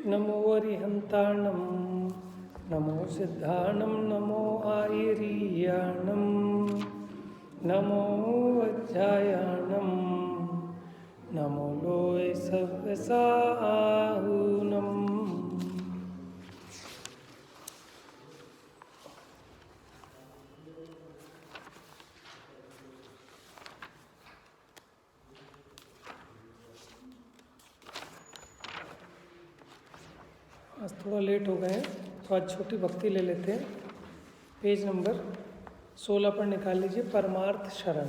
नमो अरिहन्ताणं नमो सिद्धाणं नमो आयरीयाणं नमो वज्रायाणं नमो लोय सव्यसाहूनम्। आज थोड़ा लेट हो गए हैं तो आज छोटी भक्ति ले लेते हैं। पेज नंबर 16 पर निकाल लीजिए, परमार्थ शरण।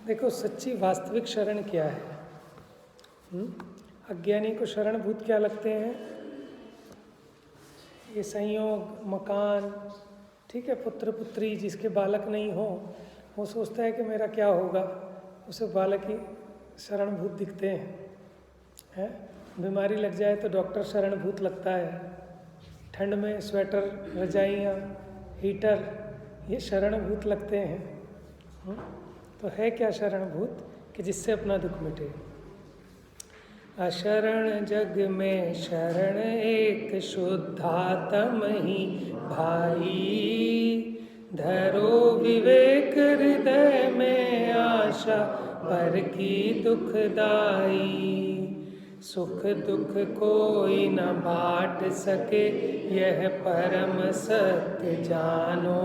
देखो सच्ची वास्तविक शरण क्या है। अज्ञानी को शरणभूत क्या लगते हैं? ये संयोग, मकान, ठीक है, पुत्र पुत्री, जिसके बालक नहीं हो वो सोचता है कि मेरा क्या होगा, उसे बालक ही शरणभूत दिखते हैं। बीमारी लग जाए तो डॉक्टर शरणभूत लगता है। ठंड में स्वेटर, रजाइयाँ, हीटर, ये शरणभूत लगते हैं। तो है क्या शरणभूत? कि जिससे अपना दुख मिटे। अशरण जग में शरण एक शुद्धात्म ही भाई, धरो विवेक हृदय में आशा पर की दुखदाई। सुख दुख कोई न बांट सके यह परम सत्य जानो,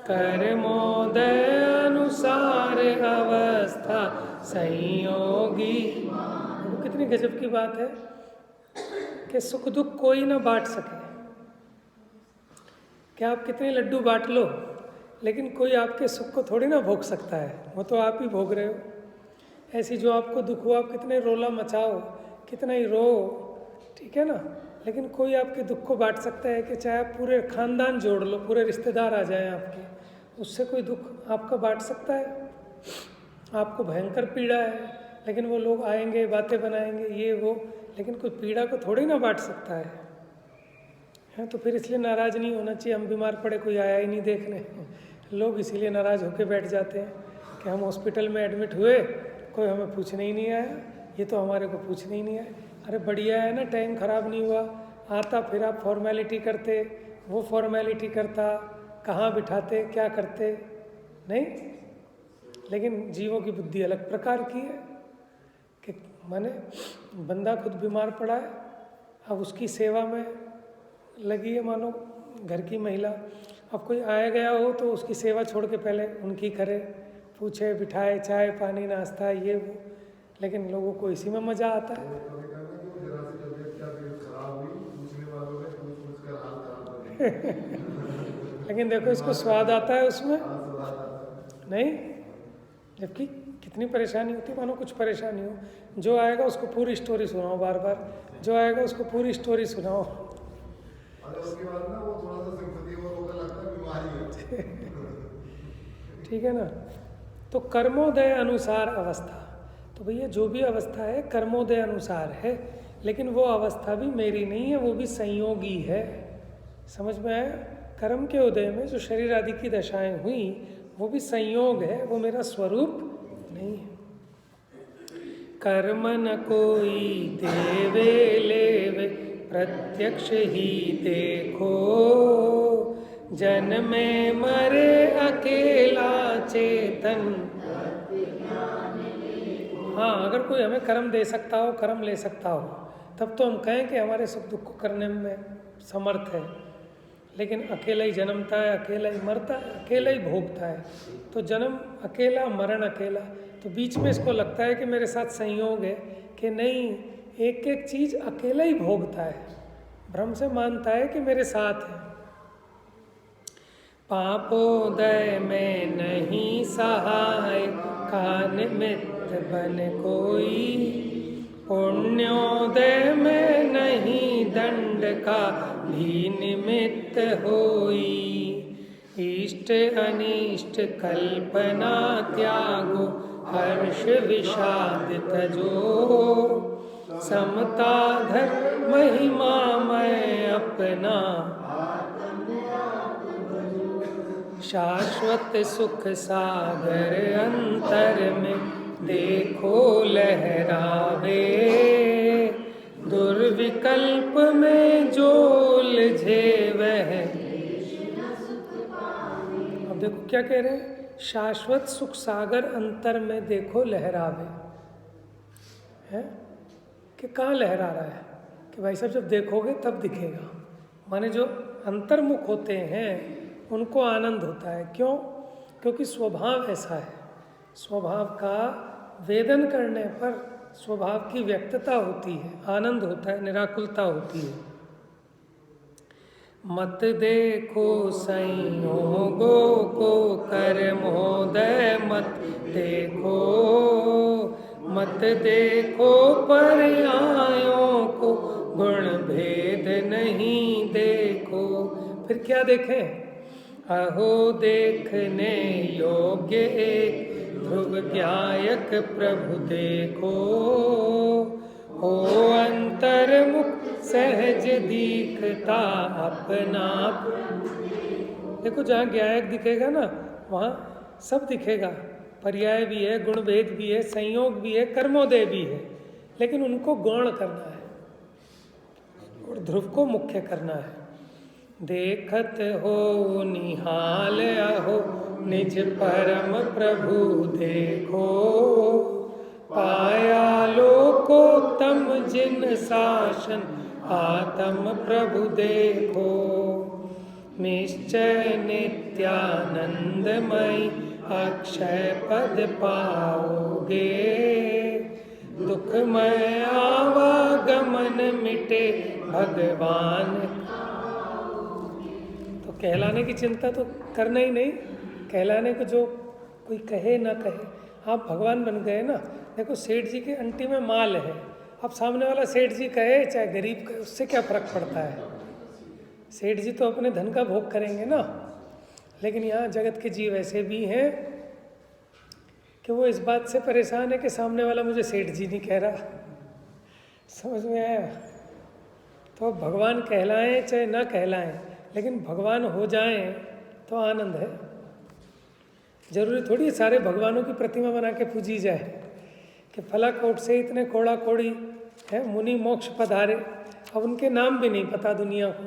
कर्मोदय अनुसार अवस्था संयोगी। वो कितनी गजब की बात है कि सुख दुख कोई न बांट सके। क्या आप कितने लड्डू बांट लो, लेकिन कोई आपके सुख को थोड़ी ना भोग सकता है, वो तो आप ही भोग रहे हो। ऐसी जो आपको दुख हो, आप कितने रोला मचाओ, कितना ही रो, ठीक है ना, लेकिन कोई आपके दुख को बांट सकता है कि चाहे आप पूरे खानदान जोड़ लो, पूरे रिश्तेदार आ जाएं आपके, उससे कोई दुख आपका बांट सकता है? आपको भयंकर पीड़ा है, लेकिन वो लोग आएंगे, बातें बनाएंगे, ये वो, लेकिन कोई पीड़ा को थोड़ी ना बांट सकता है। तो फिर इसलिए नाराज़ नहीं होना चाहिए। हम बीमार पड़े, कोई आया ही नहीं देखने, लोग इसीलिए नाराज़ होकर बैठ जाते हैं कि हम हॉस्पिटल में एडमिट हुए, कोई हमें पूछने ही नहीं आया, ये तो हमारे को पूछने ही नहीं आया। अरे बढ़िया है ना, टाइम ख़राब नहीं हुआ, आता फिर आप फॉर्मेलिटी करते, वो फॉर्मेलिटी करता, कहाँ बिठाते, क्या करते, नहीं। लेकिन जीवों की बुद्धि अलग प्रकार की है कि माने बंदा खुद बीमार पड़ा है, अब उसकी सेवा में लगी है मानो घर की महिला। अब कोई आया गया हो तो उसकी सेवा छोड़ के पहले उनकी करे, पूछे, बिठाए, चाय पानी नाश्ता ये वो, लेकिन लोगों को इसी में मज़ा आता है। लेकिन देखो इसको स्वाद आता है उसमें, नहीं, जबकि कितनी परेशानी होती है, मानो कुछ परेशानी हो, जो आएगा उसको पूरी स्टोरी सुनाओ, बार बार जो आएगा उसको पूरी स्टोरी सुनाओ। ठीक है ना। तो कर्मोदय अनुसार अवस्था, तो भैया जो भी अवस्था है कर्मोदय अनुसार है, लेकिन वो अवस्था भी मेरी नहीं है, वो भी संयोगी है। समझ में आया? कर्म के उदय में जो शरीर आदि की दशाएं हुई वो भी संयोग है, वो मेरा स्वरूप नहीं है। कर्म न कोई देवे लेवे प्रत्यक्ष ही देखो, जन्मे मरे अकेला चेतन। हाँ, अगर कोई हमें कर्म दे सकता हो, कर्म ले सकता हो, तब तो हम कहें कि हमारे सुख दुख को करने में समर्थ है। लेकिन अकेला ही जन्मता है, अकेला ही मरता है, अकेला ही भोगता है। तो जन्म अकेला, मरण अकेला, तो बीच में इसको लगता है कि मेरे साथ संयोग है, कि नहीं, एक एक चीज़ अकेला ही भोगता है, भ्रम से मानता है कि मेरे साथ है। पापोदय में नहीं सहाय का निमित्त बन कोई, पुण्योदय में नहीं दंड का भी निमित्त होई। इष्ट अनिष्ट कल्पना त्यागो, हर्ष विषाद तजो, समता धर्म महिमा मैं अपना, शाश्वत सुख सागर अंतर में देखो क्या कह रहे हैं? शाश्वत सुख सागर अंतर में देखो लहरावे। है कि कहाँ लहरा रहा है? कि भाई साहब जब देखोगे तब दिखेगा। माने जो अंतर्मुख होते हैं उनको आनंद होता है। क्यों? क्योंकि स्वभाव ऐसा है। स्वभाव का वेदन करने पर स्वभाव की व्यक्तता होती है, आनंद होता है, निराकुलता होती है। मत देखो संयोगों को कर मोदय मत देखो, मत देखो पर्यायों को गुण भेद नहीं देखो। फिर क्या देखें? अहो देखने योग्य एक ध्रुव ज्ञायक प्रभु देखो, हो अंतर्मुख सहज दिखता अपना। देखो जहाँ ज्ञायक दिखेगा ना वहाँ सब दिखेगा। पर्याय भी है, गुण भेद भी है, संयोग भी है, कर्मोदय भी है, लेकिन उनको गौण करना है और ध्रुव को मुख्य करना है। देखत हो निहाल अहो निज परम प्रभु देखो, पाया लोकोत्तम जिन शासन आत्म प्रभु देखो। निश्चय नित्यानंदमय अक्षय पद पाओगे, दुखमय आवागमन मिटे भगवान। तो कहलाने की चिंता तो करना ही नहीं। कहलाने को जो कोई कहे ना कहे, आप भगवान बन गए ना। देखो सेठ जी के अंटी में माल है, अब सामने वाला सेठ जी कहे चाहे गरीब कहे, उससे क्या फर्क पड़ता है? सेठ जी तो अपने धन का भोग करेंगे ना। लेकिन यहाँ जगत के जीव ऐसे भी हैं कि वो इस बात से परेशान है कि सामने वाला मुझे सेठ जी नहीं कह रहा। समझ में आया? तो भगवान कहलाएं चाहे ना कहलाएं, लेकिन भगवान हो जाएं तो आनंद है। जरूरी थोड़ी सारे भगवानों की प्रतिमा बना के पूजी जाए कि फला कोट से इतने कोड़ा कोड़ी है मुनि मोक्ष पधारे। अब उनके नाम भी नहीं पता दुनिया को,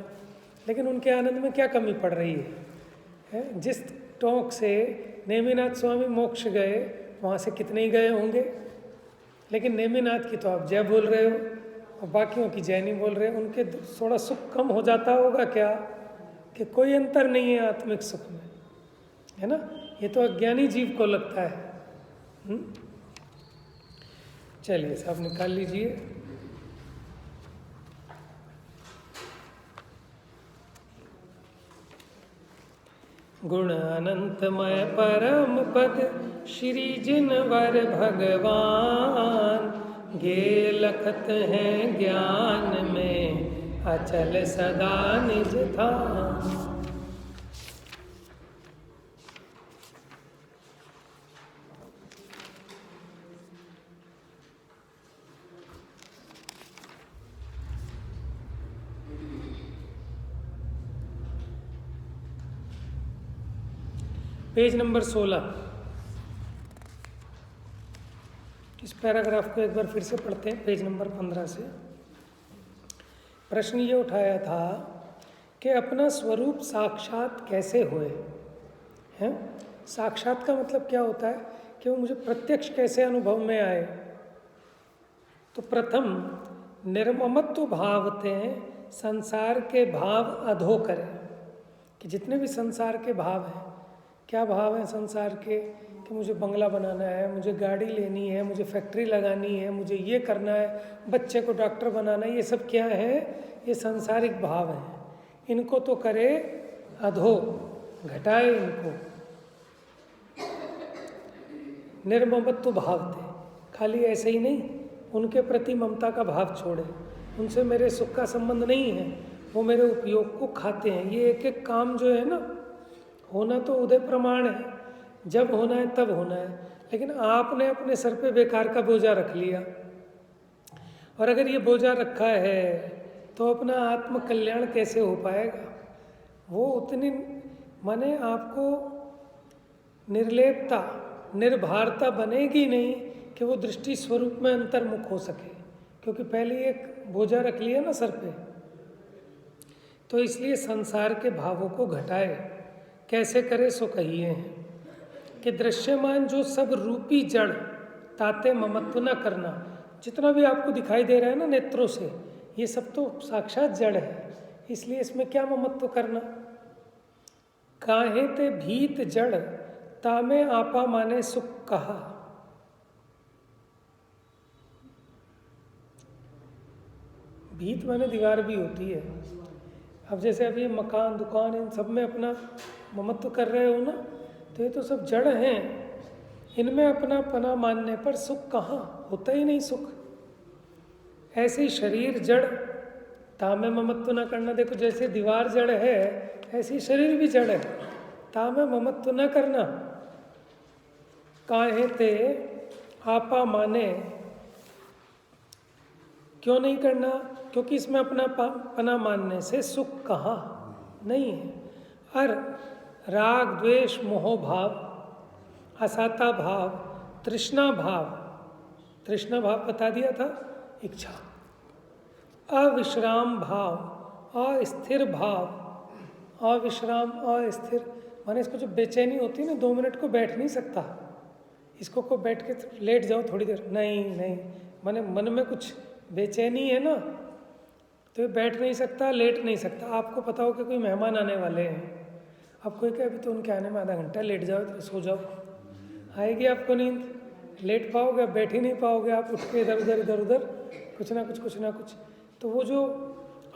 लेकिन उनके आनंद में क्या कमी पड़ रही है? जिस टोंक से नेमिनाथ स्वामी मोक्ष गए वहाँ से कितने ही गए होंगे, लेकिन नेमिनाथ की तो आप जय बोल रहे हो और बाकियों की जय नहीं बोल रहे। उनके थोड़ा सुख कम हो जाता होगा क्या? कि कोई अंतर नहीं है आत्मिक सुख में, है ना? ये तो अज्ञानी जीव को लगता है। चलिए सब निकाल लीजिए। गुण अनंतमय परम पद श्री जिनवर भगवान, गे लखत हैं ज्ञान में अचल सदा निज धाम। Page number 16। इस पैराग्राफ को एक बार फिर से पढ़ते हैं, पेज नंबर 15 से। प्रश्न ये उठाया था कि अपना स्वरूप साक्षात कैसे होए हैं? साक्षात का मतलब क्या होता है कि वो मुझे प्रत्यक्ष कैसे अनुभव में आए। तो प्रथम निर्ममत्व भावते हैं, संसार के भाव अधो करें। कि जितने भी संसार के भाव हैं, क्या भाव हैं संसार के? कि मुझे बंगला बनाना है, मुझे गाड़ी लेनी है, मुझे फैक्ट्री लगानी है, मुझे ये करना है, बच्चे को डॉक्टर बनाना है, ये सब क्या है? ये सांसारिक भाव हैं। इनको तो करे अधो, घटाए इनको। निर्ममत्व भाव थे, खाली ऐसे ही नहीं, उनके प्रति ममता का भाव छोड़े। उनसे मेरे सुख का संबंध नहीं है, वो मेरे उपयोग को खाते हैं। ये एक एक काम जो है ना, होना तो उदय प्रमाण है, जब होना है तब होना है, लेकिन आपने अपने सर पे बेकार का बोझा रख लिया। और अगर ये बोझा रखा है तो अपना आत्म कल्याण कैसे हो पाएगा? वो उतनी माने आपको निर्लेपता, निर्भरता बनेगी नहीं कि वो दृष्टि स्वरूप में अंतर्मुख हो सके, क्योंकि पहले एक बोझा रख लिया ना सर पे। तो इसलिए संसार के भावों को घटाए, कैसे करे सो कहिए हैं। कि दृश्यमान जो सब रूपी जड़ ताते ममत्व न करना, जितना भी आपको दिखाई दे रहा है ना नेत्रों से, ये सब तो साक्षात जड़ है, इसलिए इसमें क्या ममत्व करना। काहे ते भीत जड़ तामे आपा माने सुख कहा। भीत माने दीवार भी होती है। अब जैसे अभी मकान दुकान इन सब में अपना ममत्व कर रहे हो ना, तो ये तो सब जड़ हैं, इनमें अपना पना मानने पर सुख कहाँ, होता ही नहीं सुख। ऐसे ही शरीर जड़ तामे ममत्व न करना। देखो जैसे दीवार जड़ है ऐसी शरीर भी जड़ है, तामे ममत्व न करना। काहे ते आपा माने, क्यों नहीं करना, क्योंकि इसमें अपना पना मानने से सुख कहाँ नहीं है। और राग द्वेष मोह भाव, असाता भाव, तृष्णा भाव, तृष्णा भाव बता दिया था, इच्छा, अविश्राम भाव, अस्थिर भाव, अविश्राम अस्थिर माने इसको जो बेचैनी होती है ना, 2 मिनट को बैठ नहीं सकता, इसको को बैठ के लेट जाओ थोड़ी देर, नहीं माने मन में कुछ बेचैनी है ना, तो ये बैठ नहीं सकता, लेट नहीं सकता। आपको पता हो कि कोई मेहमान आने वाले हैं, अब कोई कहे अभी तो उनके आने में आधा घंटा, लेट जाओ तो सो जाओ, आएगी आपको नींद, लेट पाओगे, बैठ ही नहीं पाओगे, आप उठ के इधर उधर कुछ ना कुछ। तो वो जो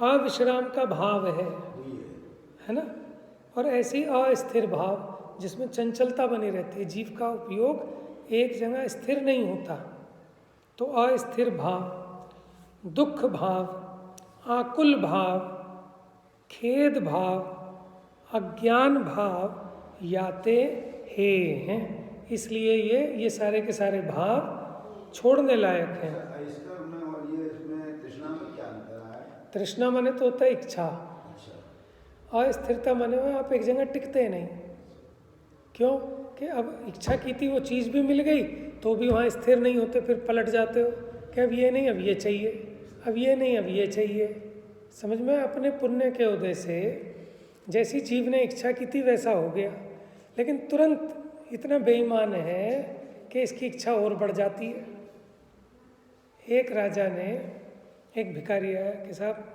अविश्राम का भाव है ना, और ऐसी अस्थिर भाव जिसमें चंचलता बनी रहती है, जीव का उपयोग एक जगह स्थिर नहीं होता, तो अस्थिर भाव, दुख भाव, आकुल भाव, खेद भाव, अज्ञान भाव याते हैं। इसलिए ये सारे के सारे भाव छोड़ने लायक हैं। तृष्णा माने तो होता है इच्छा, अस्थिरता माने में आप एक जगह टिकते नहीं। क्यों कि अब इच्छा की थी, वो चीज़ भी मिल गई तो भी वहाँ स्थिर नहीं होते, फिर पलट जाते हो कि अब ये नहीं, अब ये चाहिए, अब ये नहीं, अब ये चाहिए। समझ में, अपने पुण्य के उदय से जैसी जीव ने इच्छा की थी वैसा हो गया, लेकिन तुरंत इतना बेईमान है कि इसकी इच्छा और बढ़ जाती है। एक राजा ने, एक भिखारी आया कि साहब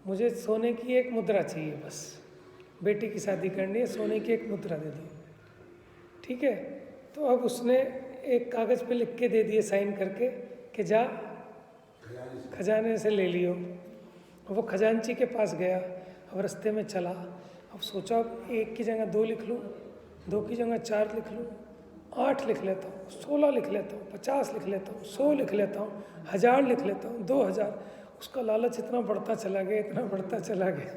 मुझे सोने की एक मुद्रा चाहिए, बस बेटी की शादी करनी है, सोने की एक मुद्रा दे दी। ठीक है, तो अब उसने एक कागज़ पे लिख के दे दिए साइन करके कि जा खजाने से ले लियो। वो खजांची के पास गया, अब रास्ते में चला, अब सोचा एक की जगह 2 लिख लूँ, 2 की जगह 4 लिख लूँ, 8 लिख लेता हूँ, 16 लिख लेता हूँ, 50 लिख लेता हूँ, 100 लिख लेता हूँ, 1000 लिख लेता हूँ, 2000। उसका लालच इतना बढ़ता चला गया,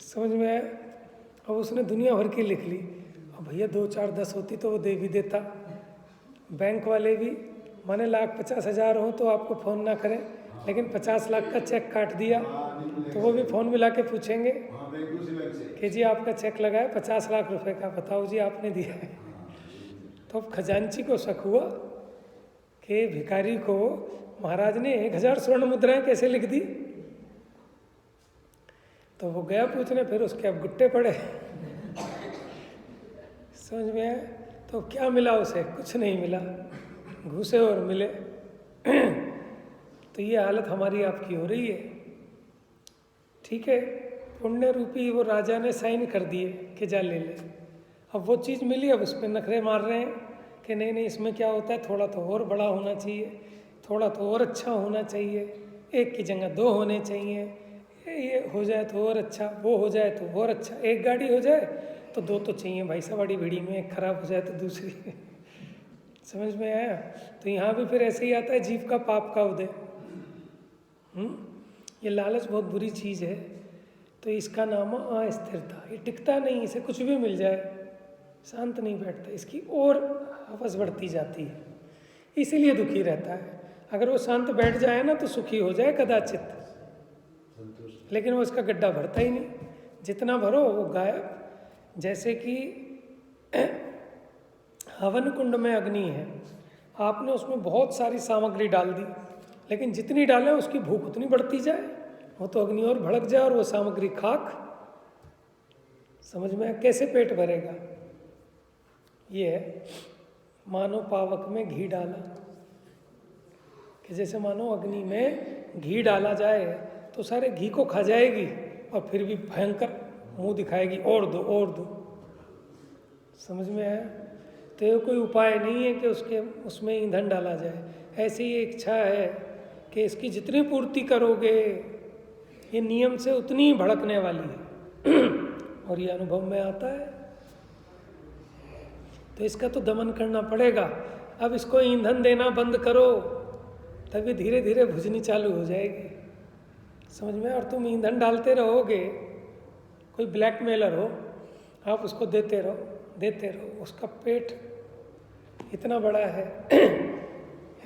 समझ में आया। अब उसने दुनिया भर की लिख ली। अब भैया 2, 4, 10 होती तो वो दे भी देता। बैंक वाले भी माने 1,50,000 हो तो आपको फ़ोन ना करें, लेकिन 50 लाख का चेक काट दिया तो वो भी फ़ोन मिला के पूछेंगे कि जी आपका चेक लगा है 50 लाख रुपए का, बताओ जी आपने दिया है। तो अब खजांची को शक हुआ कि भिखारी को महाराज ने 1000 स्वर्ण मुद्राएं कैसे लिख दी। तो वो गया पूछने, फिर उसके अब गुट्टे पड़े। समझ में आया। तो क्या मिला उसे, कुछ नहीं मिला, घूसे और मिले। तो ये हालत हमारी आपकी हो रही है। ठीक है, पुण्य रूपी वो राजा ने साइन कर दिए कि जा ले ले। अब वो चीज़ मिली, अब उस पर नखरे मार रहे हैं कि नहीं इसमें क्या होता है, थोड़ा तो और बड़ा होना चाहिए, थोड़ा तो और अच्छा होना चाहिए, एक की जगह 2 होने चाहिए, ये हो जाए तो और अच्छा, वो हो जाए तो और अच्छा, एक गाड़ी हो जाए तो 2 तो चाहिए भाई, सवारी भिड़ी में एक खराब हो जाए तो दूसरी। समझ में आया। तो यहाँ भी फिर ऐसे ही आता है जीव का पाप का उदय। ये लालच बहुत बुरी चीज़ है। तो इसका नाम अस्थिरता, ये टिकता नहीं, इसे कुछ भी मिल जाए शांत नहीं बैठता, इसकी और हवस बढ़ती जाती है, इसीलिए दुखी रहता है। अगर वो शांत बैठ जाए ना तो सुखी हो जाए कदाचित, लेकिन वो इसका गड्ढा भरता ही नहीं, जितना भरो वो गायब। जैसे कि हवन कुंड में अग्नि है, आपने उसमें बहुत सारी सामग्री डाल दी, लेकिन जितनी डालें उसकी भूख उतनी बढ़ती जाए, वो तो अग्नि और भड़क जाए और वो सामग्री खाक। समझ में कैसे पेट भरेगा। ये है, मानो पावक में घी डाला, कि जैसे मानो अग्नि में घी डाला जाए तो सारे घी को खा जाएगी और फिर भी भयंकर मुंह दिखाएगी, और दो और दो। समझ में आया? तो ये कोई उपाय नहीं है कि उसमें ईंधन डाला जाए। ऐसी ये इच्छा है कि इसकी जितनी पूर्ति करोगे ये नियम से उतनी ही भड़कने वाली है और ये अनुभव में आता है। तो इसका तो दमन करना पड़ेगा। अब इसको ईंधन देना बंद करो, तभी धीरे धीरे भुजनी चालू हो जाएगी। समझ में? और तुम ईंधन डालते रहोगे, कोई ब्लैकमेलर हो, आप उसको देते रहो, उसका पेट इतना बड़ा है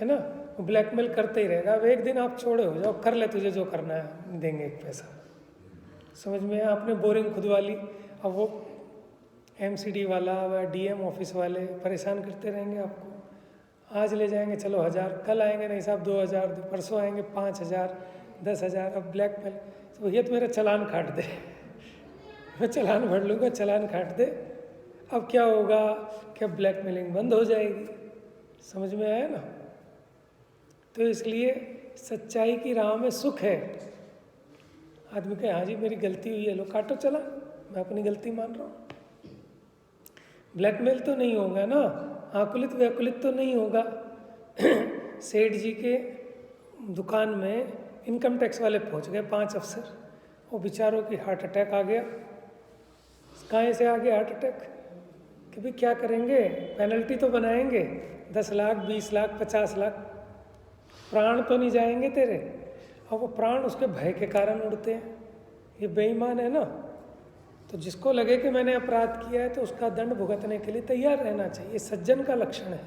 ना, वो ब्लैकमेल करते ही रहेगा। अब एक दिन आप छोड़े हो जाओ, कर ले, तुझे जो करना है देंगे एक पैसा। समझ में? आपने बोरिंग खुदवा ली, अब वो एमसीडी वाला व डीएम ऑफिस वाले परेशान करते रहेंगे आपको। आज ले जाएंगे चलो 1000, कल आएंगे नहीं साहब 2000, परसों आएंगे 5000, 10,000। अब ब्लैकमेल, तो भैया तो मेरा चालान काट दे मैं चालान भर लूँगा, चालान काट दे। अब क्या होगा कि अब ब्लैकमेलिंग बंद हो जाएगी। समझ में आया ना? तो इसलिए सच्चाई की राह में सुख है। आदमी कहे हाँ जी मेरी गलती हुई है, लो काटो चला, मैं अपनी गलती मान रहा हूँ। ब्लैकमेल तो नहीं होगा ना, आकुलित व्याकुलित तो नहीं होगा। सेठ जी के दुकान में इनकम टैक्स वाले पहुंच गए 5 अफसर, वो बेचारों की हार्ट अटैक आ गया। कहाँ से आ गया हार्ट अटैक? कि भाई क्या करेंगे, पेनल्टी तो बनाएंगे 10 लाख, 20 लाख, 50 लाख, प्राण तो नहीं जाएंगे तेरे। और वो प्राण उसके भय के कारण उड़ते हैं। ये बेईमान है ना। तो जिसको लगे कि मैंने अपराध किया है तो उसका दंड भुगतने के लिए तैयार रहना चाहिए, ये सज्जन का लक्षण है।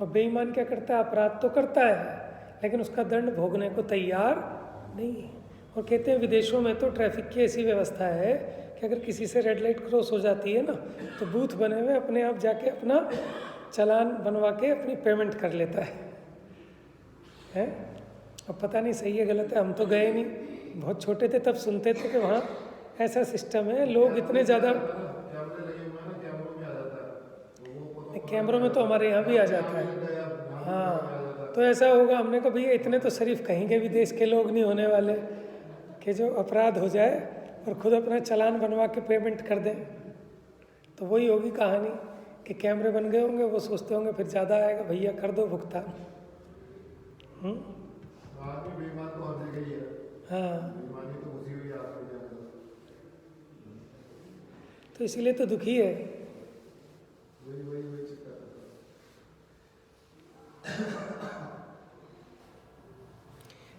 और बेईमान क्या करता है, अपराध तो करता है लेकिन उसका दंड भोगने को तैयार नहीं है। और कहते हैं विदेशों में तो ट्रैफिक की ऐसी व्यवस्था है कि अगर किसी से रेड लाइट क्रॉस हो जाती है ना, तो बूथ बने हुए अपने आप जाके अपना चालान बनवा के अपनी पेमेंट कर लेता है? अब पता नहीं सही है गलत है, हम तो गए नहीं, बहुत छोटे थे तब सुनते थे कि वहाँ ऐसा सिस्टम है। लोग इतने ज़्यादा, कैमरों में तो हमारे यहाँ भी आ जाता है। हाँ, तो ऐसा होगा, हमने कहा भैया इतने तो शरीफ कहीं के भी देश के लोग नहीं होने वाले कि जो अपराध हो जाए और खुद अपना चालान बनवा के पेमेंट कर दें। तो वही होगी कहानी कि कैमरे बन गए होंगे, वो सोचते होंगे फिर ज़्यादा आएगा, भैया कर दो भुगतान। हाँ, तो इसीलिए तो दुखी है।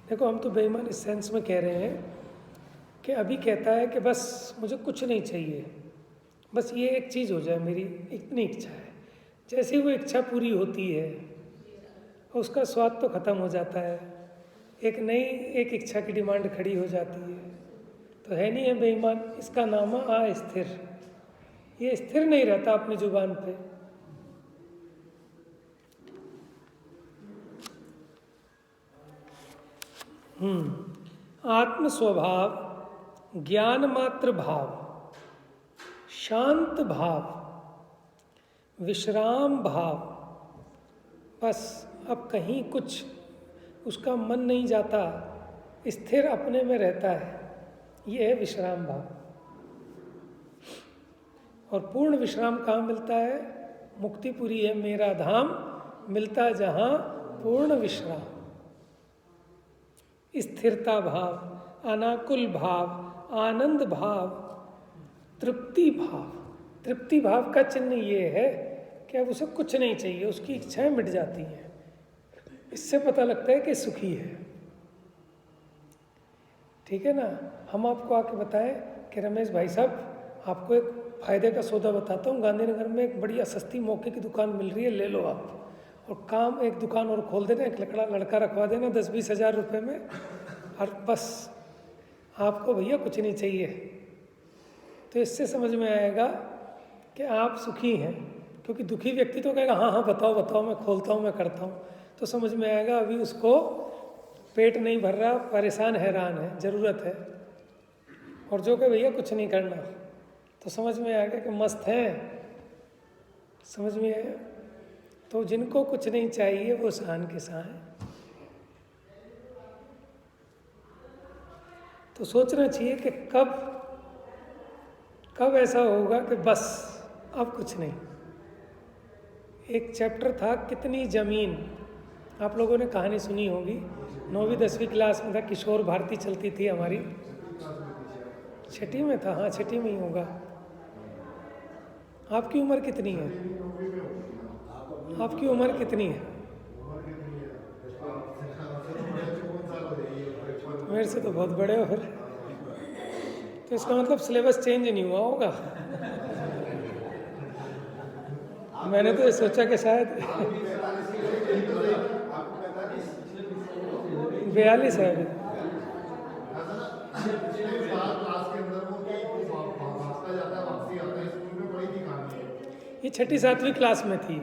देखो हम तो बेईमान इस सेंस में कह रहे हैं कि अभी कहता है कि बस मुझे कुछ नहीं चाहिए, बस ये एक चीज़ हो जाए, मेरी इतनी इच्छा है। जैसे ही वो इच्छा पूरी होती है उसका स्वाद तो ख़त्म हो जाता है, एक नई एक इच्छा की डिमांड खड़ी हो जाती है। तो है नहीं है बेईमान, इसका नाम है अस्थिर। ये स्थिर नहीं रहता अपनी जुबान पे। आत्म स्वभाव, ज्ञान मात्र भाव, शांत भाव, विश्राम भाव, बस अब कहीं कुछ उसका मन नहीं जाता, स्थिर अपने में रहता है, ये है विश्राम भाव। और पूर्ण विश्राम कहाँ मिलता है? मुक्तिपुरी है मेरा धाम, मिलता जहाँ पूर्ण विश्राम। स्थिरता भाव, अनाकुल भाव, आनंद भाव, तृप्ति भाव। तृप्ति भाव का चिन्ह ये है कि अब उसे कुछ नहीं चाहिए, उसकी इच्छाएं मिट जाती हैं। इससे पता लगता है कि सुखी है। ठीक है ना? हम आपको आके बताएं कि रमेश भाई साहब आपको एक फ़ायदे का सौदा बताता हूँ, गांधीनगर में एक बढ़िया सस्ती मौके की दुकान मिल रही है, ले लो आप। और काम एक दुकान और खोल देना, एक लड़का रखवा देना 10-20 हज़ार रुपये में, और बस आपको भैया कुछ नहीं चाहिए। तो इससे समझ में आएगा कि आप सुखी हैं। क्योंकि दुखी व्यक्ति तो कहेगा हाँ हाँ बताओ बताओ, मैं खोलता हूँ, मैं करता हूँ। तो समझ में आएगा अभी उसको पेट नहीं भर रहा, परेशान हैरान है, ज़रूरत है। और जो कि भैया कुछ नहीं करना, तो समझ में आएगा कि मस्त है, समझ में आया? तो जिनको कुछ नहीं चाहिए वो शान के शान है। तो सोचना चाहिए कि कब ऐसा होगा कि बस अब कुछ नहीं। एक चैप्टर था कितनी ज़मीन, आप लोगों ने कहानी सुनी होगी, 9वीं 10वीं क्लास में था, किशोर भारती चलती थी हमारी, 6ठी में था, हाँ 6ठी में ही होगा। आपकी उम्र कितनी है? आपकी उम्र कितनी है? मेरे से तो बहुत बड़े हो फिर। तो इसका मतलब सिलेबस चेंज नहीं हुआ होगा। मैंने तो ये सोचा कि शायद 42 है अभी। ये 6ठी 7वीं क्लास में थी।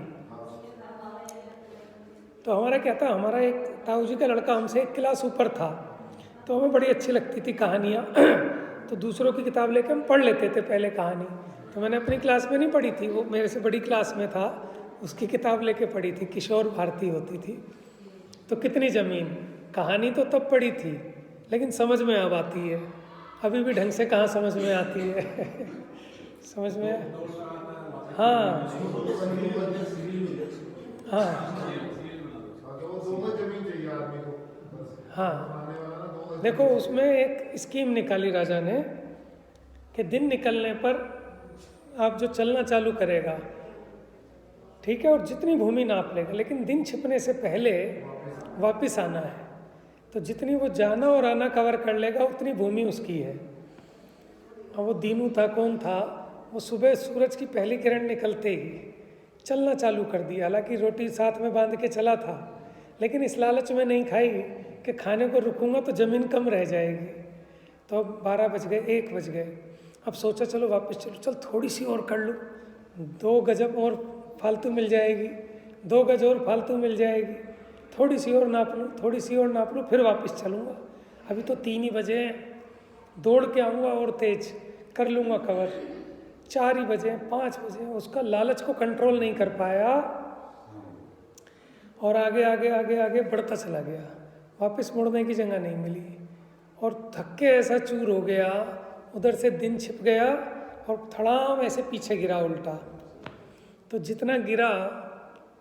तो हमारा क्या था, हमारा एक ताऊ जी का लड़का हमसे एक क्लास ऊपर था, तो हमें बड़ी अच्छी लगती थी कहानियाँ। तो दूसरों की किताब लेकर हम पढ़ लेते थे पहले कहानी। तो मैंने अपनी क्लास में नहीं पढ़ी थी, वो मेरे से बड़ी क्लास में था, उसकी किताब लेके पढ़ी थी, किशोर भारती होती थी। तो कितनी ज़मीन, कहानी तो तब पढ़ी थी लेकिन समझ में अब आती है, अभी भी ढंग से कहाँ समझ में आती है। समझ में? हाँ हाँ हाँ। देखो उसमें एक स्कीम निकाली राजा ने कि दिन निकलने पर आप जो चलना चालू करेगा, ठीक है, और जितनी भूमि नाप लेगा, लेकिन दिन छिपने से पहले वापस आना है। तो जितनी वो जाना और आना कवर कर लेगा उतनी भूमि उसकी है। और वो दीनू था, कौन था, वो सुबह सूरज की पहली किरण निकलते ही चलना चालू कर दिया। हालांकि रोटी साथ में बांध के चला था, लेकिन इस लालच में नहीं खाई कि खाने को रुकूंगा तो ज़मीन कम रह जाएगी। तो अब 12 बज गए, 1 बज गए। अब सोचा चलो वापस चलो, चल थोड़ी सी और कर लूँ, 2 गजब और फालतू मिल जाएगी, 2 गज और फालतू मिल जाएगी, थोड़ी सी और नाप लूँ, थोड़ी सी और नाप लूँ, फिर वापस चलूँगा। अभी तो 3 ही बजे हैं, दौड़ के आऊँगा और तेज कर लूँगा कवर। 4 ही बजे, 5 बजे, उसका लालच को कंट्रोल नहीं कर पाया और आगे आगे आगे आगे बढ़ता चला गया। वापस मुड़ने की जगह नहीं मिली और थक के ऐसा चूर हो गया, उधर से दिन छिप गया और थड़ाम ऐसे पीछे गिरा उल्टा। तो जितना गिरा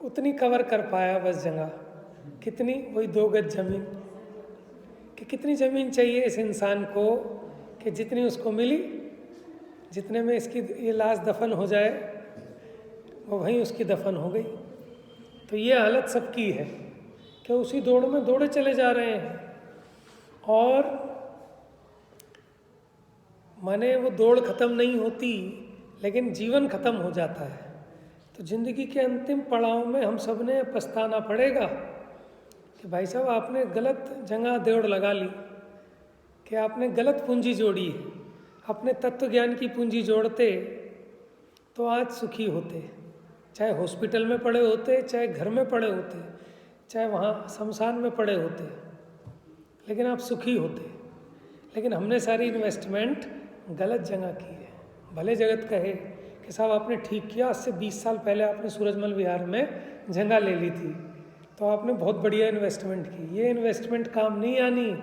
उतनी कवर कर पाया बस जगह। कितनी? वही 2 गज जमीन। कि कितनी ज़मीन चाहिए इस इंसान को कि जितनी उसको मिली, जितने में इसकी ये लाश दफन हो जाए वो वहीं उसकी दफन हो गई। तो ये हालत सबकी है कि उसी दौड़ में दौड़े चले जा रहे हैं और माने वो दौड़ ख़त्म नहीं होती लेकिन जीवन ख़त्म हो जाता है। तो ज़िंदगी के अंतिम पड़ाव में हम सब ने पछताना पड़ेगा कि भाई साहब आपने गलत जगह दौड़ लगा ली, कि आपने गलत पूंजी जोड़ी है। अपने तत्व ज्ञान की पूंजी जोड़ते तो आज सुखी होते, चाहे हॉस्पिटल में पड़े होते, चाहे घर में पड़े होते, चाहे वहाँ शमशान में पड़े होते, लेकिन आप सुखी होते। लेकिन हमने सारी इन्वेस्टमेंट गलत जगह की है। भले जगत कहे कि साहब आपने ठीक किया, आज से 20 साल पहले आपने सूरजमल विहार में जगह ले ली थी, तो आपने बहुत बढ़िया इन्वेस्टमेंट की। ये इन्वेस्टमेंट काम नहीं आनी।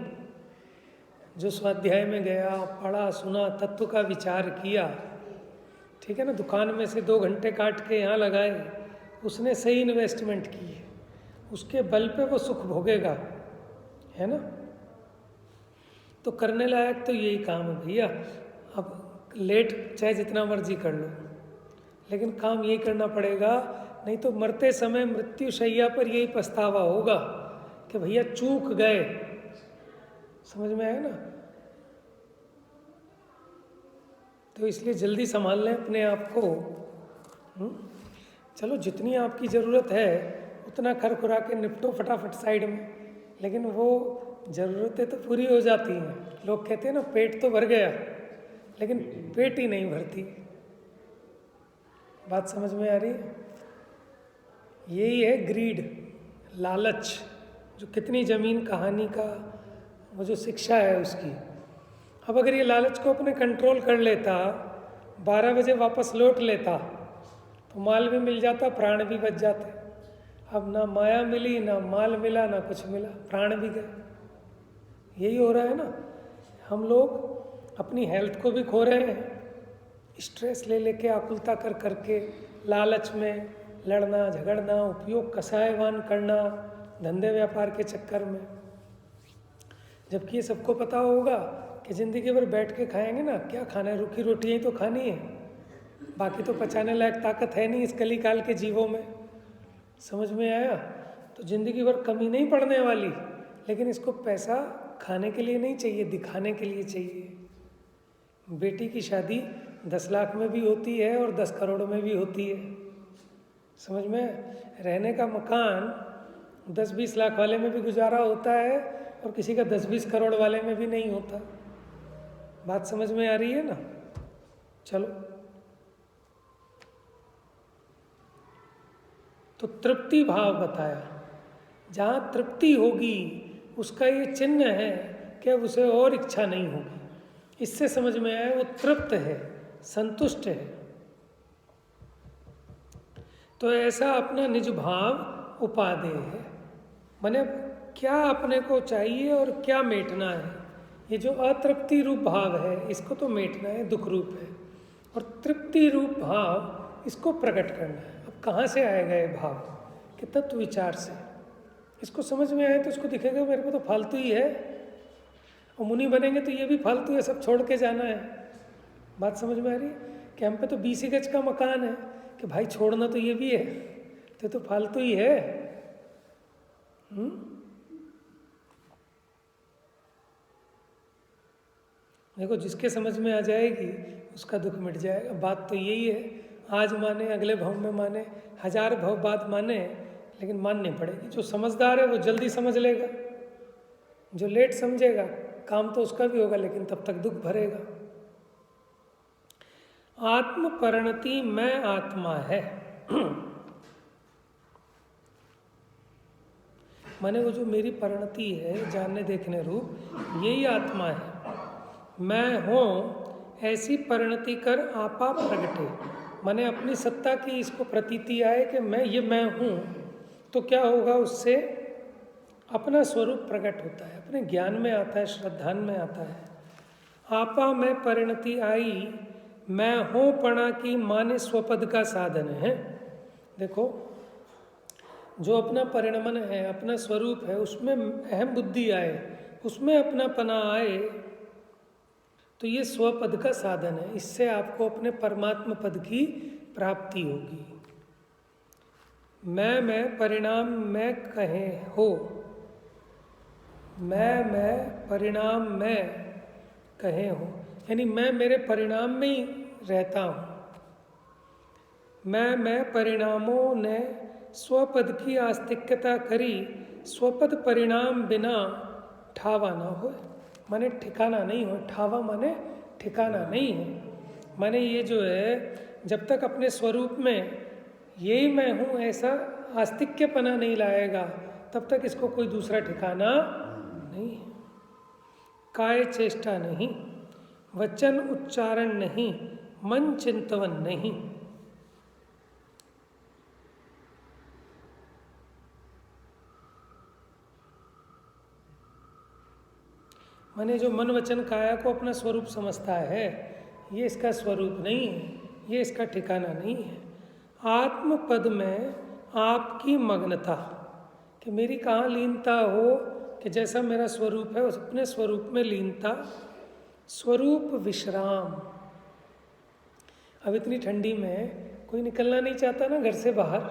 जो स्वाध्याय में गया, पढ़ा, सुना, तत्व का विचार किया, ठीक है ना, दुकान में से 2 घंटे काट के यहाँ लगाए, उसने सही इन्वेस्टमेंट की है, उसके बल पे वो सुख भोगेगा, है ना। तो करने लायक तो यही काम है भैया। अब लेट चाहे जितना मर्जी कर लो, लेकिन काम यही करना पड़ेगा, नहीं तो मरते समय मृत्यु शैया पर यही पछतावा होगा कि भैया चूक गए। समझ में आया ना। तो इसलिए जल्दी संभाल लें अपने आप को। चलो जितनी आपकी ज़रूरत है उतना खर खुरा के निपटो फटाफट साइड में, लेकिन वो ज़रूरतें तो पूरी हो जाती हैं। लोग कहते हैं ना पेट तो भर गया, लेकिन पेट ही नहीं भरती। बात समझ में आ रही है? यही है ग्रीड, लालच, जो कितनी ज़मीन कहानी का वो जो शिक्षा है उसकी। अब अगर ये लालच को अपने कंट्रोल कर लेता, 12 बजे वापस लौट लेता, तो माल भी मिल जाता, प्राण भी बच जाते। अब ना माया मिली, ना माल मिला, ना कुछ मिला, प्राण भी गए। यही हो रहा है ना। हम लोग अपनी हेल्थ को भी खो रहे हैं, स्ट्रेस ले लेके, आकुलता कर करके, लालच में लड़ना झगड़ना, उपयोग कसायवान करना धंधे व्यापार के चक्कर में। जबकि ये सबको पता होगा कि ज़िंदगी भर बैठ के खाएंगे ना, क्या खाना है, रूखी रोटियाँ ही तो खानी है, बाकी तो पचाने लायक ताकत है नहीं इस कली काल के जीवों में। समझ में आया? तो ज़िंदगी भर कमी नहीं पड़ने वाली, लेकिन इसको पैसा खाने के लिए नहीं चाहिए, दिखाने के लिए चाहिए। बेटी की शादी 10 लाख में भी होती है और 10 करोड़ में भी होती है। समझ में? रहने का मकान 10-20 लाख वाले में भी गुजारा होता है और किसी का 10-20 करोड़ वाले में भी नहीं होता। बात समझ में आ रही है ना? चलो, तो तृप्ति भाव बताया। जहाँ तृप्ति होगी उसका ये चिन्ह है कि अब उसे और इच्छा नहीं होगी। इससे समझ में आया वो तृप्त है, संतुष्ट है। तो ऐसा अपना निज भाव उपादेय है, माने क्या अपने को चाहिए और क्या मेटना है। ये जो अतृप्ति रूप भाव है इसको तो मेटना है, दुख रूप है, और तृप्ति रूप भाव इसको प्रकट करना है। अब कहाँ से आएगा ये भाव? कि तत्व विचार से। इसको समझ में आए तो उसको दिखेगा मेरे को तो फालतू ही है, और मुनि बनेंगे तो ये भी फालतू है, सब छोड़ के जाना है। बात समझ में आ रही है? कि हम पे तो 20 गज का मकान है, कि भाई छोड़ना तो ये भी है, तो फालतू ही है। देखो, जिसके समझ में आ जाएगी उसका दुख मिट जाएगा। बात तो यही है, आज माने अगले भव में माने, 1000 भव बाद माने, लेकिन माननी पड़ेगी। जो समझदार है वो जल्दी समझ लेगा, जो लेट समझेगा काम तो उसका भी होगा लेकिन तब तक दुख भरेगा। आत्म परिणति मैं आत्मा है माने वो जो मेरी परिणति है, जानने देखने रूप, यही आत्मा है। मैं हूँ ऐसी परिणति कर आपा प्रगटे, माने अपनी सत्ता की इसको प्रतीति आए कि मैं हूँ, तो क्या होगा उससे? अपना स्वरूप प्रकट होता है, अपने ज्ञान में आता है, श्रद्धान में आता है। आपा में परिणति आई, मैं हूँ पणा की माने स्वपद का साधन है। देखो, जो अपना परिणमन है, अपना स्वरूप है, उसमें अहम बुद्धि आए, उसमें अपना पना आए, तो ये स्वपद का साधन है। इससे आपको अपने परमात्मा पद की प्राप्ति होगी। मैं परिणाम में कहे हो, मैं परिणाम में कहे हो, यानी मैं मेरे परिणाम में ही रहता हूँ। मैं परिणामों ने स्वपद की आस्तिक्यता करी, स्वपद परिणाम बिना ठावा ना हो, माने ठिकाना नहीं हो। ठावा माने ठिकाना नहीं है। माने ये जो है, जब तक अपने स्वरूप में यही मैं हूँ ऐसा आस्तिक्यपना नहीं लाएगा, तब तक इसको कोई दूसरा ठिकाना नहीं है। काय चेष्टा नहीं, वचन उच्चारण नहीं, मन चिंतवन नहीं। माने जो मन वचन काया को अपना स्वरूप समझता है, ये इसका स्वरूप नहीं है, ये इसका ठिकाना नहीं है। आत्म पद में आपकी मग्नता, कि मेरी कहाँ लीनता हो, कि जैसा मेरा स्वरूप है उस अपने स्वरूप में लीनता। स्वरूप विश्राम। अब इतनी ठंडी में कोई निकलना नहीं चाहता ना घर से बाहर,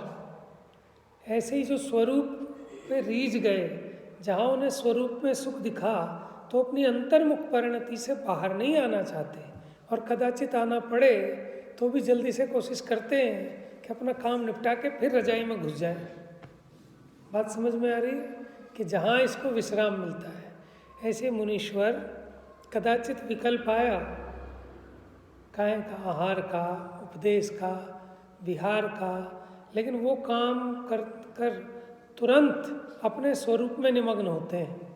ऐसे ही जो स्वरूप पे रीझ गए, जहाँ उन्हें स्वरूप में सुख दिखा, तो अपनी अंतर्मुख परिणति से बाहर नहीं आना चाहते, और कदाचित आना पड़े तो भी जल्दी से कोशिश करते हैं कि अपना काम निपटा के फिर रजाई में घुस जाएं। बात समझ में आ रही है? कि जहाँ इसको विश्राम मिलता है, ऐसे मुनीश्वर कदाचित विकल्प आया काय का, आहार का, उपदेश का, विहार का, लेकिन वो काम कर कर तुरंत अपने स्वरूप में निमग्न होते हैं।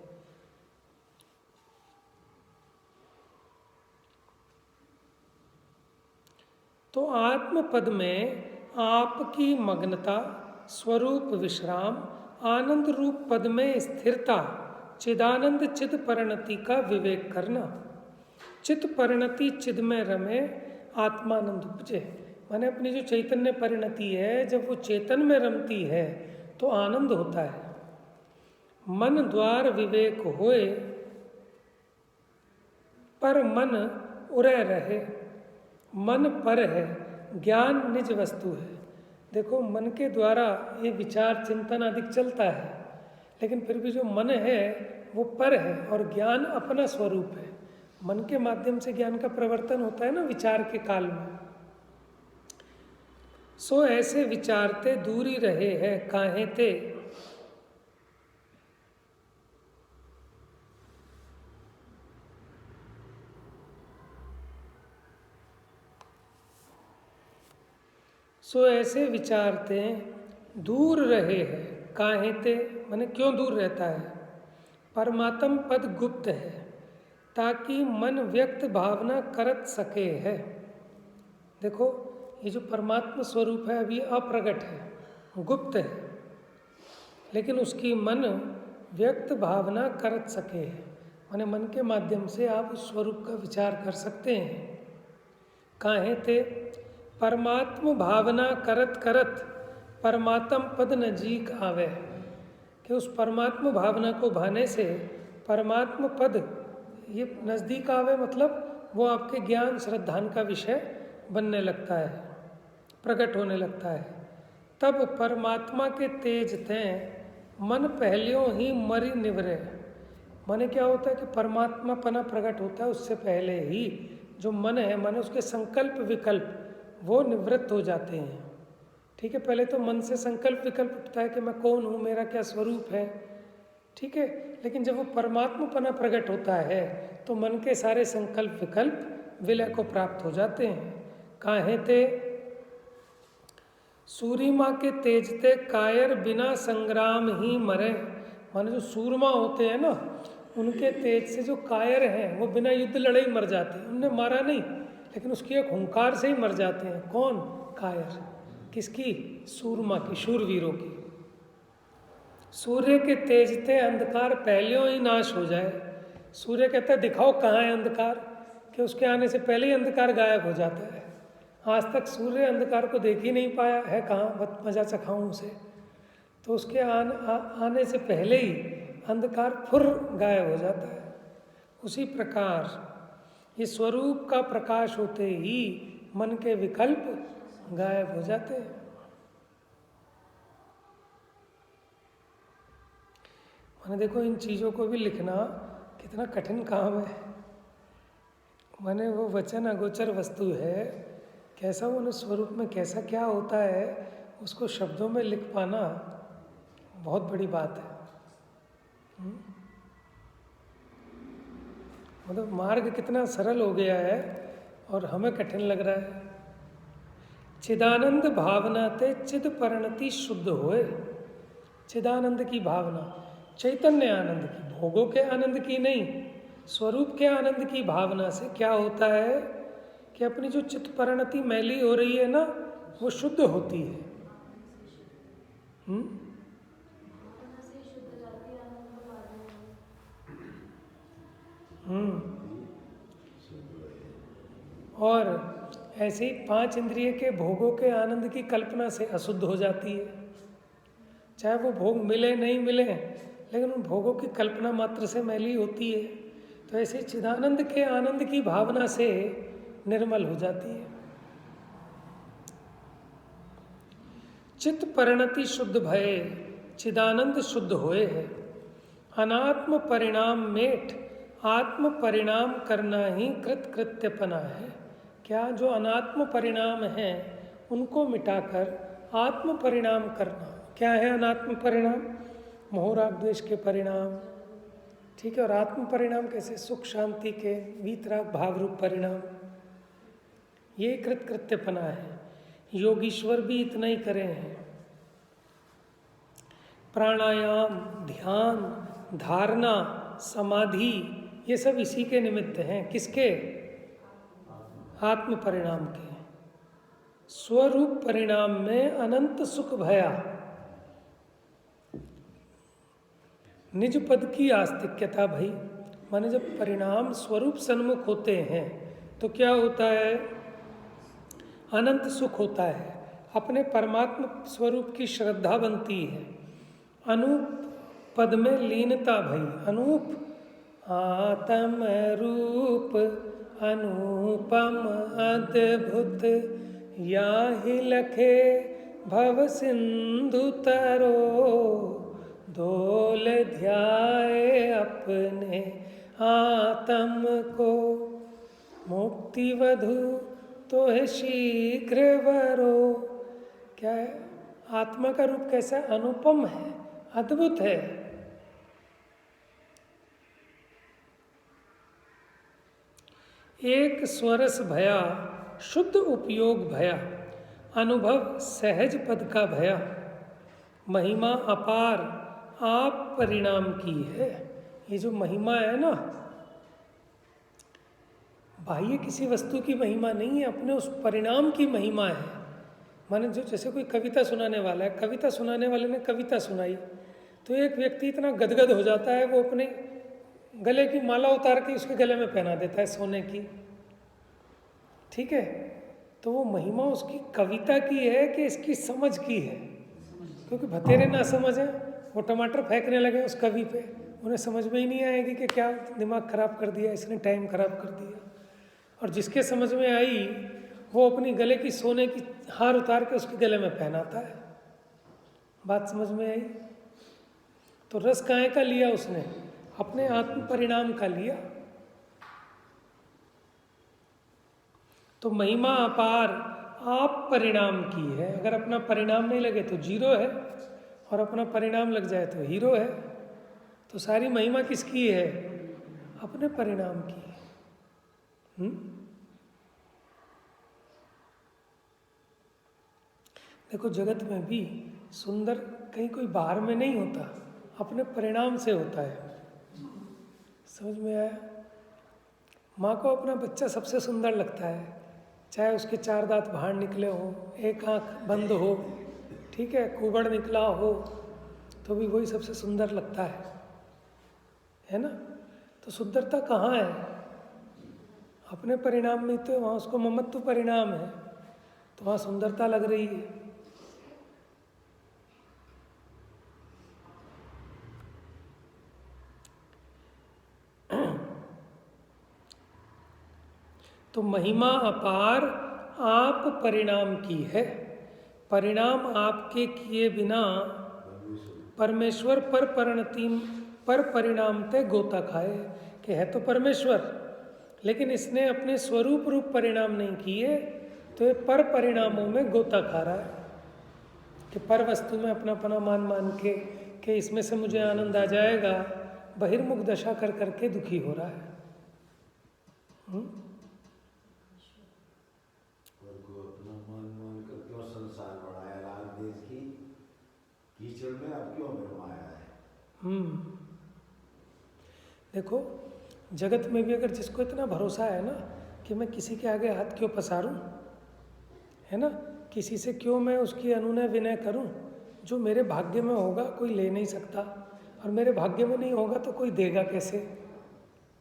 तो आत्म पद में आपकी मग्नता, स्वरूप विश्राम, आनंद रूप पद में स्थिरता, चिदानंद चिद परिणति का विवेक करना। चित परिणति चिद में रमे, आत्मानंद उपजे। माने अपनी जो चैतन्य परिणति है, जब वो चेतन में रमती है तो आनंद होता है। मन द्वार विवेक होए, पर मन उरे रहे। मन पर है, ज्ञान निज वस्तु है। देखो, मन के द्वारा ये विचार चिंतन अधिक चलता है, लेकिन फिर भी जो मन है वो पर है और ज्ञान अपना स्वरूप है। मन के माध्यम से ज्ञान का प्रवर्तन होता है ना विचार के काल में। सो ऐसे विचारते दूरी रहे हैं काहे ते। सो ऐसे विचारते दूर रहे हैं काहे ते, माने क्यों दूर रहता है। परमात्म पद गुप्त है, ताकि मन व्यक्त भावना करत सके है। देखो, ये जो परमात्मा स्वरूप है अभी अप्रगट है, गुप्त है, लेकिन उसकी मन व्यक्त भावना करत सके है। माने मन के माध्यम से आप उस स्वरूप का विचार कर सकते हैं। काहे ते परमात्म भावना करत करत परमात्म पद नजीक आवे, कि उस परमात्म भावना को भाने से परमात्म पद ये नज़दीक आवे, मतलब वो आपके ज्ञान श्रद्धान का विषय बनने लगता है, प्रकट होने लगता है। तब परमात्मा के तेज तें मन पहलियों ही मरी निवरे। माने क्या होता है कि परमात्मा पना प्रकट होता है, उससे पहले ही जो मन है, माने उसके संकल्प विकल्प वो निवृत्त हो जाते हैं। ठीक है, पहले तो मन से संकल्प विकल्प उठता है कि मैं कौन हूँ, मेरा क्या स्वरूप है, ठीक है। लेकिन जब वो परमात्मा पना प्रकट होता है तो मन के सारे संकल्प विकल्प विलय को प्राप्त हो जाते हैं। काहे ते सूर्यमा के तेजते कायर बिना संग्राम ही मरे। माने जो सूरमा होते हैं ना, उनके तेज से जो कायर हैं वो बिना युद्ध लड़े ही मर जाते हैं। उनने मारा नहीं, लेकिन उसकी एक हुंकार से ही मर जाते हैं। कौन? कायर। किसकी? सूरमा की, शूरवीरों की। सूर्य के तेजते अंधकार पहले ही नाश हो जाए। सूर्य कहता है दिखाओ कहाँ है अंधकार, कि उसके आने से पहले ही अंधकार गायब हो जाता है। आज तक सूर्य अंधकार को देख ही नहीं पाया है, कहाँ मजा चखाऊं उसे। तो उसके आने से पहले ही अंधकार फुर गायब हो जाता है। उसी प्रकार ये स्वरूप का प्रकाश होते ही मन के विकल्प गायब हो जाते हैं। मैंने देखो, इन चीज़ों को भी लिखना कितना कठिन काम है। माने वो वचन अगोचर वस्तु है, कैसा वो स्वरूप में कैसा क्या होता है, उसको शब्दों में लिख पाना बहुत बड़ी बात है। मतलब मार्ग कितना सरल हो गया है और हमें कठिन लग रहा है। चिदानंद भावना ते चिद परिणति शुद्ध होए। चिदानंद की भावना, चैतन्य आनंद की, भोगों के आनंद की नहीं, स्वरूप के आनंद की भावना से क्या होता है कि अपनी जो चित्त परिणति मैली हो रही है ना, वो शुद्ध होती है। और ऐसे ही 5 इंद्रिय के भोगों के आनंद की कल्पना से अशुद्ध हो जाती है। चाहे वो भोग मिले नहीं मिले, लेकिन उन भोगों की कल्पना मात्र से मैली होती है। तो ऐसे चिदानंद के आनंद की भावना से निर्मल हो जाती है। चित्त परिणति शुद्ध भये, चिदानंद शुद्ध होए है। अनात्म परिणाम मेट, आत्म परिणाम करना ही कृत्यपना है। क्या जो अनात्म परिणाम हैं उनको मिटाकर आत्म परिणाम करना। क्या है अनात्म परिणाम? मोह राग द्वेष के परिणाम, ठीक है। और आत्म परिणाम कैसे? सुख शांति के वीतराग भाव रूप परिणाम। ये कृत्यपना है। योगीश्वर भी इतना ही करे हैं। प्राणायाम, ध्यान, धारणा, समाधि, ये सब इसी के निमित्त हैं। किसके? आत्म परिणाम के। स्वरूप परिणाम में अनंत सुख भया। निज पद की आस्तिक्यता भई, माने जब परिणाम स्वरूप सन्मुख होते हैं तो क्या होता है? अनंत सुख होता है, अपने परमात्मा स्वरूप की श्रद्धा बनती है, अनूप पद में लीनता भई। अनूप आत्म रूप अनुपम अद्भुत, याहि लखे भव सिंधु तरो, धोल ध्याए अपने आत्म को, मुक्ति वधु तो है शीघ्र वरो। क्या है? आत्मा का रूप कैसा है? अनुपम है, अद्भुत है। एक स्वरस भया, शुद्ध उपयोग भया, अनुभव सहज पद का भया, महिमा अपार आप परिणाम की है। ये जो महिमा है ना, बाह्य किसी वस्तु की महिमा नहीं है, अपने उस परिणाम की महिमा है। माने जो जैसे कोई कविता सुनाने वाला है, कविता सुनाने वाले ने कविता सुनाई तो एक व्यक्ति इतना गदगद हो जाता है, वो अपने गले की माला उतार के उसके गले में पहना देता है सोने की। ठीक है, तो वो महिमा उसकी कविता की है कि इसकी समझ की है? क्योंकि भतेरे ना समझ है, वो टमाटर फेंकने लगे उस कवि पे, उन्हें समझ में ही नहीं आएगी कि क्या दिमाग खराब कर दिया इसने, टाइम खराब कर दिया। और जिसके समझ में आई वो अपनी गले की सोने की हार उतार के उसके गले में पहनाता है। बात समझ में आई? तो रस काहे का लिया उसने? अपने आत्म परिणाम का लिया। तो महिमा अपार आप परिणाम की है। अगर अपना परिणाम नहीं लगे तो जीरो है, और अपना परिणाम लग जाए तो हीरो है। तो सारी महिमा किसकी है? अपने परिणाम की है। देखो, जगत में भी सुंदर कहीं कोई बाहर में नहीं होता, अपने परिणाम से होता है। समझ में आया? माँ को अपना बच्चा सबसे सुंदर लगता है, चाहे उसके 4 दांत बाहर निकले हो, एक आंख बंद हो, ठीक है, कुबड़ निकला हो, तो भी वही सबसे सुंदर लगता है ना? तो सुंदरता कहाँ है? अपने परिणाम में। तो वहाँ उसको ममत्व परिणाम है, तो वहाँ सुंदरता लग रही है। तो महिमा अपार आप परिणाम की है। परिणाम आपके किए बिना परमेश्वर पर परिणाम ते गोता खाए, कि है तो परमेश्वर, लेकिन इसने अपने स्वरूप रूप परिणाम नहीं किए, तो ये पर परिणामों में गोता खा रहा है। कि पर वस्तु में अपनापना मान मान के कि इसमें से मुझे आनंद आ जाएगा, बहिर्मुख दशा कर करके दुखी हो रहा है। कीचड़ में अब क्यों भरमाया है? देखो, जगत में भी अगर जिसको इतना भरोसा है ना कि मैं किसी के आगे हाथ क्यों पसारूं, है ना, किसी से क्यों मैं उसकी अनुनय विनय करूं, जो मेरे भाग्य में होगा कोई ले नहीं सकता, और मेरे भाग्य में नहीं होगा तो कोई देगा कैसे?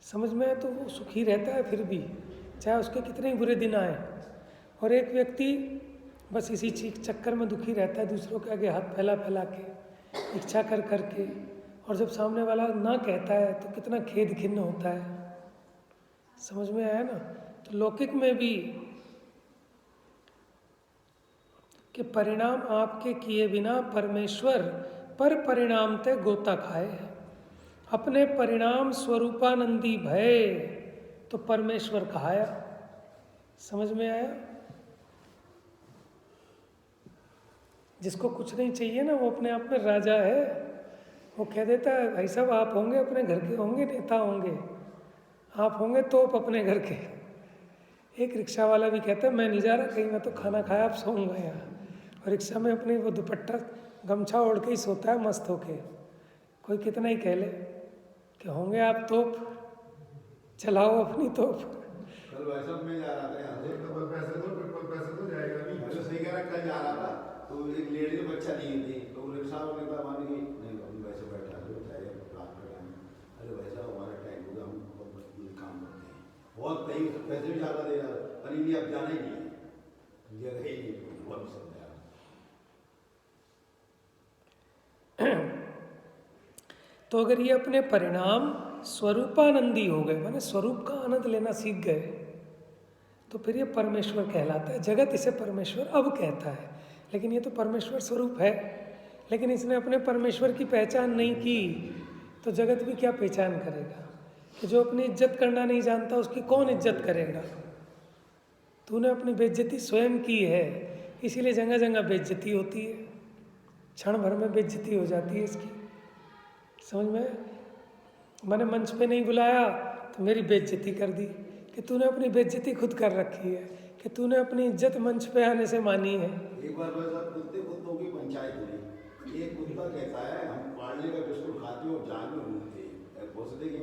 समझ में है? तो वो सुखी रहता है फिर भी, चाहे उसके कितने ही बुरे दिन आए। और एक व्यक्ति बस इसी चक्कर में दुखी रहता है, दूसरों के आगे हाथ फैला फैला के, इच्छा कर करके, और जब सामने वाला ना कहता है तो कितना खेद खिन्न होता है। समझ में आया ना? तो लौकिक में भी कि परिणाम आपके किए बिना परमेश्वर पर परिणाम ते गोता खाए। अपने परिणाम स्वरूपानंदी भय, तो परमेश्वर कहाया। समझ में आया? जिसको कुछ नहीं चाहिए ना, वो अपने आप में राजा है। वो कह देता है, भाई साहब आप होंगे अपने घर के, होंगे नेता होंगे, आप होंगे तोप अपने घर के। एक रिक्शा वाला भी कहता है, मैं नहीं जा रहा कहीं, मैं तो खाना खाया आप सोऊंगा यहाँ। और रिक्शा में अपने वो दुपट्टा गमछा ओढ़ के ही सोता है मस्त होके। कोई कितना ही कह ले कि होंगे आप तोप, चलाओ अपनी तोप। कल वैसा में जा रहा था यहाँ से, पैसे तो जाएगा नहीं। में जा रहा था तो एक लेडी ने बच्चा ली थी, तो रिक्शा वाले ने मान ली नहीं हम वैसे बैठा लो चाहे रात का टाइम, अरे वैसा हमारा टाइम होगा, हम काम करते हैं बहुत कहीं पैसे भी ज़्यादा दे रहा, अरे ये अब जाना ही नहीं है, जगह ही नहीं बहुत समझा। तो अगर ये अपने परिणाम स्वरूपानंदी हो गए, माने स्वरूप का आनंद लेना सीख गए, तो फिर ये परमेश्वर कहलाता है। जगत इसे परमेश्वर अब कहता है, लेकिन ये तो परमेश्वर स्वरूप है। लेकिन इसने अपने परमेश्वर की पहचान नहीं की, तो जगत भी क्या पहचान करेगा? कि जो अपनी इज्जत करना नहीं जानता उसकी कौन इज्जत करेगा? तूने अपनी बेइज्जती स्वयं की है, इसीलिए जगह जगह बेइज्जती होती है, क्षण भर में बेइज्जती हो जाती है इसकी। समझ में? मैंने मंच पे नहीं बुलाया तो मेरी बेइज्जती कर दी, कि तूने अपनी बेइज्जती खुद कर रखी है, कि तूने अपनी इज्जत मंच पे आने से मानी है। एक बार वैसा कुत्तों की पंचायत हुई, एक कुत्ता कहता है हम पार्ले का बिस्कुट खाते और जान में घूमते हैं घोंसले के,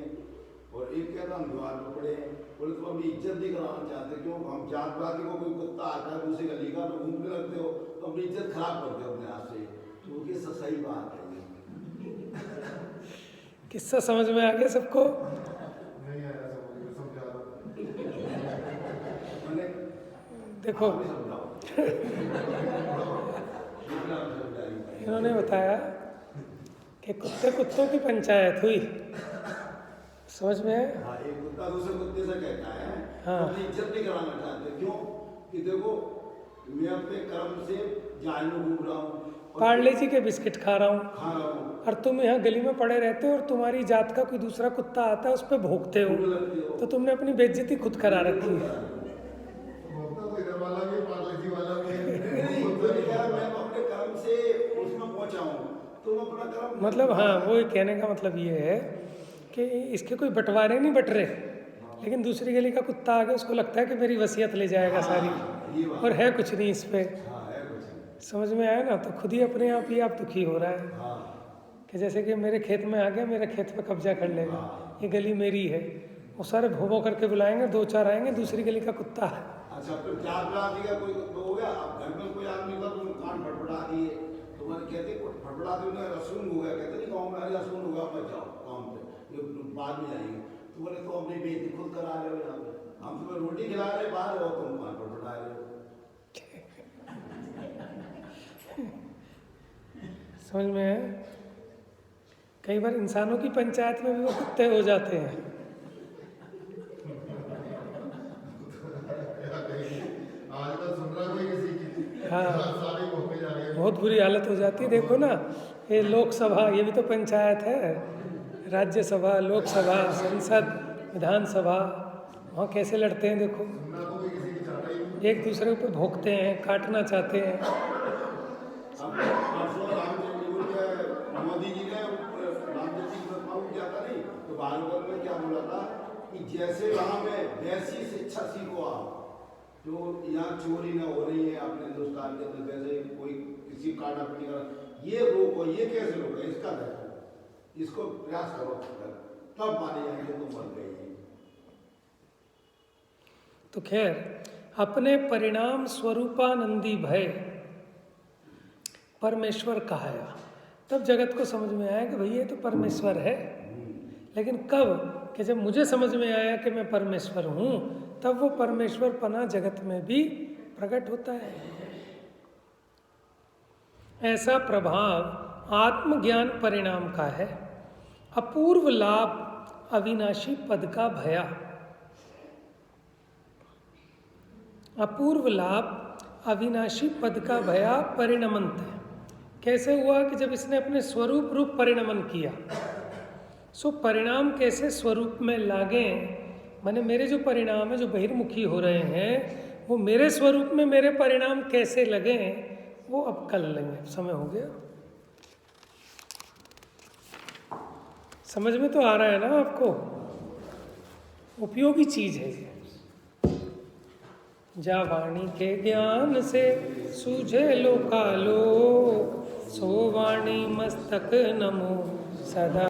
और एक कहता हम दीवार पर पड़े हैं, बोले तुम अपनी इज्जत नहीं कराना चाहते क्यों? हम जात पात को कोई कुत्ता आता है दूसरी गली का तो घूमने लगते हो, तो अपनी इज्जत खराब करते हो अपने आप से। तो ये सही बात है। किस्सा समझ में आ गया सबको? नहीं आया समझा मैंने, देखो इन्होंने बताया कि कुत्ते कुत्तों की पंचायत हुई, समझ में है? हाँ, एक कुत्ता दूसरे कुत्ते से कहता है हाँ, अपनी इज्जत नहीं कराना चाहते क्यों? कि देखो मैं अपने कर्म से जाल में घूम रहा हूँ, पार्ले जी के बिस्किट खा रहा हूँ, और तुम यहाँ गली में पड़े रहते हो और तुम्हारी जात का कोई दूसरा कुत्ता आता है उस पर भौंकते हो, तो तुमने अपनी बेइज्जती खुद करा रखी है। मतलब हाँ, वो कहने का मतलब ये है कि इसके कोई बंटवारे नहीं बट रहे, लेकिन दूसरी गली का कुत्ता आ गया उसको लगता है कि मेरी वसीयत ले जाएगा सारी, और है कुछ नहीं इस पे। समझ में आया ना? तो खुद ही अपने आप ही आप दुखी हो रहा है कि जैसे कि मेरे खेत में आ गया, मेरे खेत पे कब्जा कर लेगा, ये गली मेरी है। वो सारे भोबो करके बुलाएंगे, दो चार आएंगे, दूसरी गली का कुत्ता है। अच्छा, फिर चार बुला दिया, कोई हो गया, अब घर में कोई आदमी था तुम कान फटफटा दिए, तुम्हारे कहते फटफटा दिए उन्हें रसून हो गया, कहते नहीं गाँव में अरे रसून होगा मत जाओ काम पे, ये बाद में जाएंगे। तो बोले तो अपनी बेइज्जती खुद करा रहे हो, यहाँ पे हम तुम्हें रोटी खिला रहे बाहर हो, तुम कान फटफटा रहे हो। समझ में है? कई बार इंसानों की पंचायत में भी वो कुत्ते हो जाते हैं। हाँ, बहुत बुरी हालत हो जाती है। देखो ना, ये लोकसभा, ये भी तो पंचायत है, राज्यसभा, लोकसभा, संसद, विधानसभा, वहाँ कैसे लड़ते हैं देखो, एक दूसरे पे भोंकते हैं, काटना चाहते हैं। मोदी जी ने रामदेव जी को किया था नहीं, तो भागवत में क्या बोला था कि जैसे वहाँ में वैसी शिक्षा सीखो आप, जो यहाँ चोरी ना हो रही है अपने हिंदुस्तान के अंदर, जैसे कोई किसी काटा पीटी का, ये रोको, ये कैसे रोको, इसका देखो, इसको प्रयास करो, तब माने जाएंगे तुम बन गई। तो खैर, अपने परिणाम स्वरूपानंदी भय परमेश्वर कहाया, तब जगत को समझ में आया कि भई ये तो परमेश्वर है। लेकिन कब? कि जब मुझे समझ में आया कि मैं परमेश्वर हूँ, तब वो परमेश्वर पना जगत में भी प्रकट होता है। ऐसा प्रभाव आत्मज्ञान परिणाम का है। अपूर्व लाभ अविनाशी पद का भया। अपूर्व लाभ अविनाशी पद का भया परिणमंत है। कैसे हुआ? कि जब इसने अपने स्वरूप रूप परिणमन किया, सो परिणाम कैसे स्वरूप में लागे, माने मेरे जो परिणाम है जो बहिर्मुखी हो रहे हैं, वो मेरे स्वरूप में मेरे परिणाम कैसे लगे, वो अब कल लेंगे। समय हो गया, समझ में तो आ रहा है ना आपको? उपयोगी चीज है ये। जा वाणी के ज्ञान से सूझे लोकालोक, सो वाणी मस्तक नमो सदा।